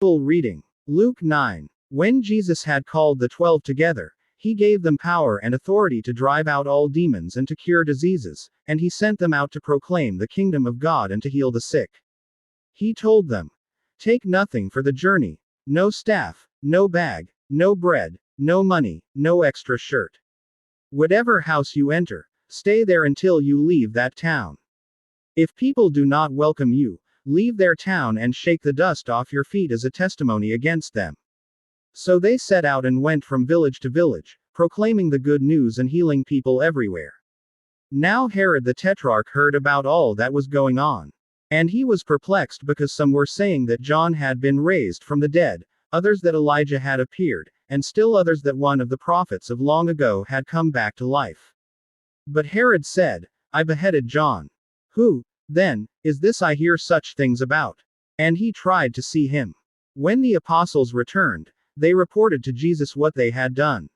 Full reading. Luke 9. When Jesus had called the 12 together, he gave them power and authority to drive out all demons and to cure diseases, and he sent them out to proclaim the kingdom of God and to heal the sick. He told them, "Take nothing for the journey, no staff, no bag, no bread, no money, no extra shirt. Whatever house you enter, stay there until you leave that town. If people do not welcome you, leave their town and shake the dust off your feet as a testimony against them." So they set out and went from village to village, proclaiming the good news and healing people everywhere. Now Herod the Tetrarch heard about all that was going on. And he was perplexed because some were saying that John had been raised from the dead, others that Elijah had appeared, and still others that one of the prophets of long ago had come back to life. But Herod said, "I beheaded John. Who, then, is this I hear such things about?" And he tried to see him. When the apostles returned, they reported to Jesus what they had done.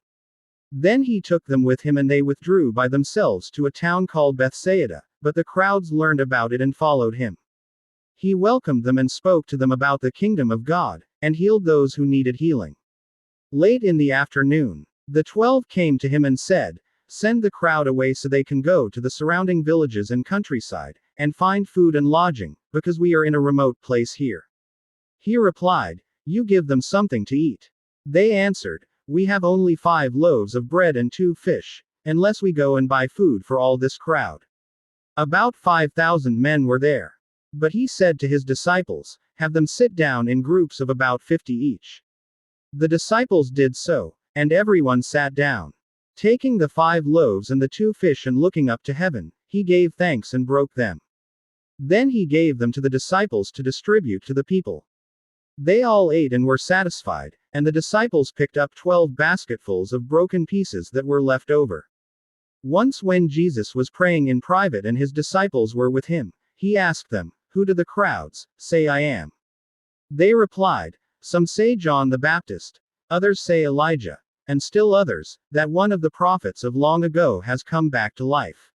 Then he took them with him and they withdrew by themselves to a town called Bethsaida, but the crowds learned about it and followed him. He welcomed them and spoke to them about the kingdom of God, and healed those who needed healing. Late in the afternoon, the 12 came to him and said, "Send the crowd away so they can go to the surrounding villages and countryside, and find food and lodging, because we are in a remote place here." He replied, "You give them something to eat." They answered, "We have only 5 loaves of bread and 2 fish, unless we go and buy food for all this crowd." About 5,000 men were there. But he said to his disciples, "Have them sit down in groups of about 50 each." The disciples did so, and everyone sat down. Taking the 5 loaves and the 2 fish and looking up to heaven, he gave thanks and broke them. Then he gave them to the disciples to distribute to the people. They all ate and were satisfied, and the disciples picked up 12 basketfuls of broken pieces that were left over. Once when Jesus was praying in private and his disciples were with him, he asked them, "Who do the crowds say I am?" They replied, "Some say John the Baptist, others say Elijah, and still others, that one of the prophets of long ago has come back to life.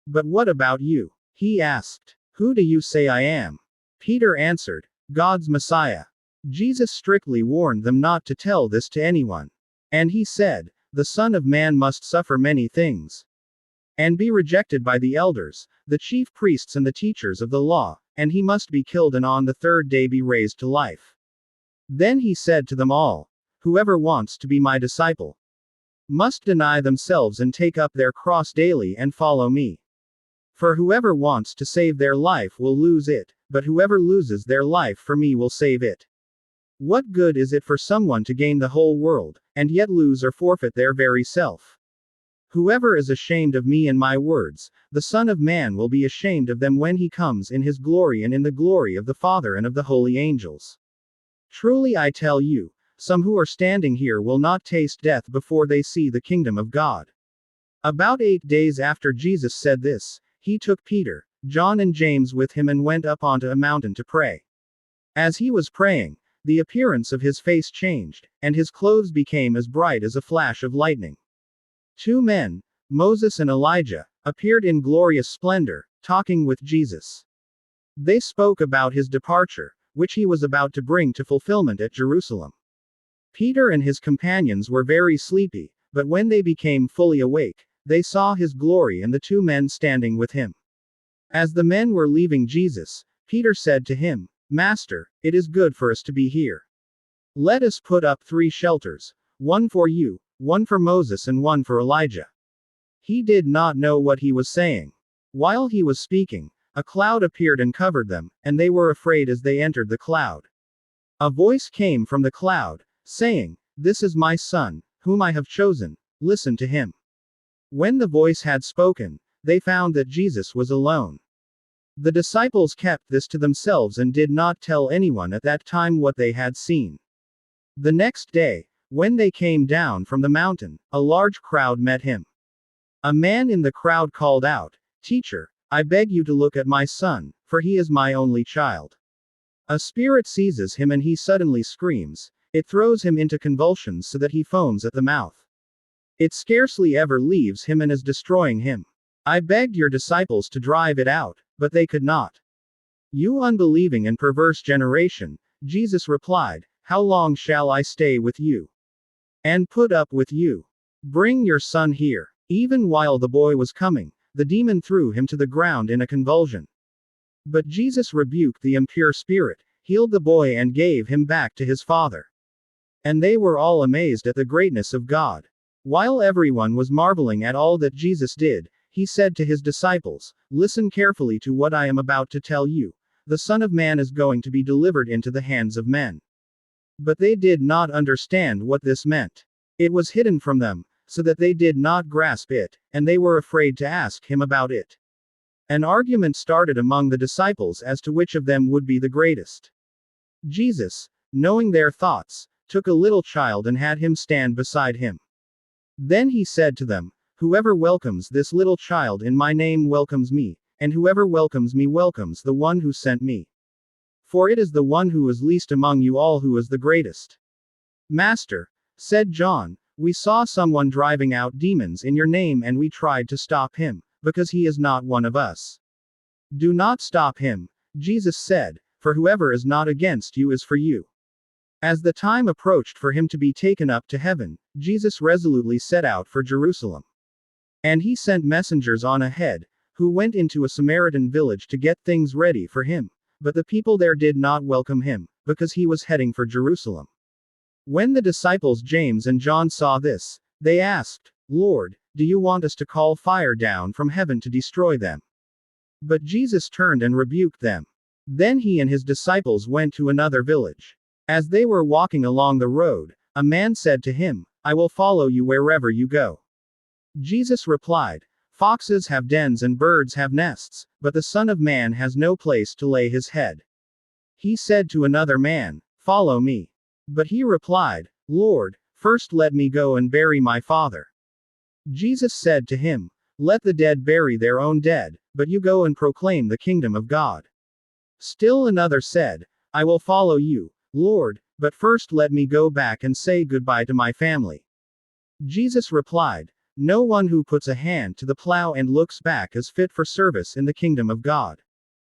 But what about you?" He asked, "Who do you say I am?" Peter answered, "God's Messiah." Jesus strictly warned them not to tell this to anyone. And he said, "The Son of Man must suffer many things, and be rejected by the elders, the chief priests and the teachers of the law, and he must be killed and on the 3rd day be raised to life." Then he said to them all, "Whoever wants to be my disciple must deny themselves and take up their cross daily and follow me. For whoever wants to save their life will lose it, but whoever loses their life for me will save it. What good is it for someone to gain the whole world, and yet lose or forfeit their very self? Whoever is ashamed of me and my words, the Son of Man will be ashamed of them when he comes in his glory and in the glory of the Father and of the holy angels. Truly I tell you, some who are standing here will not taste death before they see the kingdom of God." About 8 days after Jesus said this, he took Peter, John and James with him and went up onto a mountain to pray. As he was praying, the appearance of his face changed, and his clothes became as bright as a flash of lightning. 2 men, Moses and Elijah, appeared in glorious splendor, talking with Jesus. They spoke about his departure, which he was about to bring to fulfillment at Jerusalem. Peter and his companions were very sleepy, but when they became fully awake, they saw his glory and the 2 men standing with him. As the men were leaving Jesus, Peter said to him, "Master, it is good for us to be here. Let us put up 3 shelters, one for you, one for Moses and one for Elijah." He did not know what he was saying. While he was speaking, a cloud appeared and covered them, and they were afraid as they entered the cloud. A voice came from the cloud, saying, "This is my Son, whom I have chosen, listen to him." When the voice had spoken, they found that Jesus was alone. The disciples kept this to themselves and did not tell anyone at that time what they had seen. The next day, when they came down from the mountain, a large crowd met him. A man in the crowd called out, "Teacher, I beg you to look at my son, for he is my only child. A spirit seizes him and he suddenly screams. It throws him into convulsions so that he foams at the mouth. It scarcely ever leaves him and is destroying him. I begged your disciples to drive it out, but they could not." "You unbelieving and perverse generation, Jesus replied, "How long shall I stay with you? And put up with you? Bring your son here." Even while the boy was coming, the demon threw him to the ground in a convulsion. But Jesus rebuked the impure spirit, healed the boy, and gave him back to his father. And they were all amazed at the greatness of God. While everyone was marveling at all that Jesus did, he said to his disciples, "Listen carefully to what I am about to tell you. The Son of Man is going to be delivered into the hands of men." But they did not understand what this meant. It was hidden from them, so that they did not grasp it, and they were afraid to ask him about it. An argument started among the disciples as to which of them would be the greatest. Jesus, knowing their thoughts, took a little child and had him stand beside him. Then he said to them, "Whoever welcomes this little child in my name welcomes me, and whoever welcomes me welcomes the one who sent me. For it is the one who is least among you all who is the greatest." "Master," said John, "we saw someone driving out demons in your name and we tried to stop him, because he is not one of us." "Do not stop him," Jesus said, "for whoever is not against you is for you." As the time approached for him to be taken up to heaven, Jesus resolutely set out for Jerusalem. And he sent messengers on ahead, who went into a Samaritan village to get things ready for him. But the people there did not welcome him, because he was heading for Jerusalem. When the disciples James and John saw this, they asked, "Lord, do you want us to call fire down from heaven to destroy them?" But Jesus turned and rebuked them. Then he and his disciples went to another village. As they were walking along the road, a man said to him, "I will follow you wherever you go." Jesus replied, "Foxes have dens and birds have nests, but the Son of Man has no place to lay his head." He said to another man, "Follow me." But he replied, "Lord, first let me go and bury my father." Jesus said to him, "Let the dead bury their own dead, but you go and proclaim the kingdom of God." Still another said, "I will follow you, Lord, but first let me go back and say goodbye to my family." Jesus replied, "No one who puts a hand to the plow and looks back is fit for service in the kingdom of God."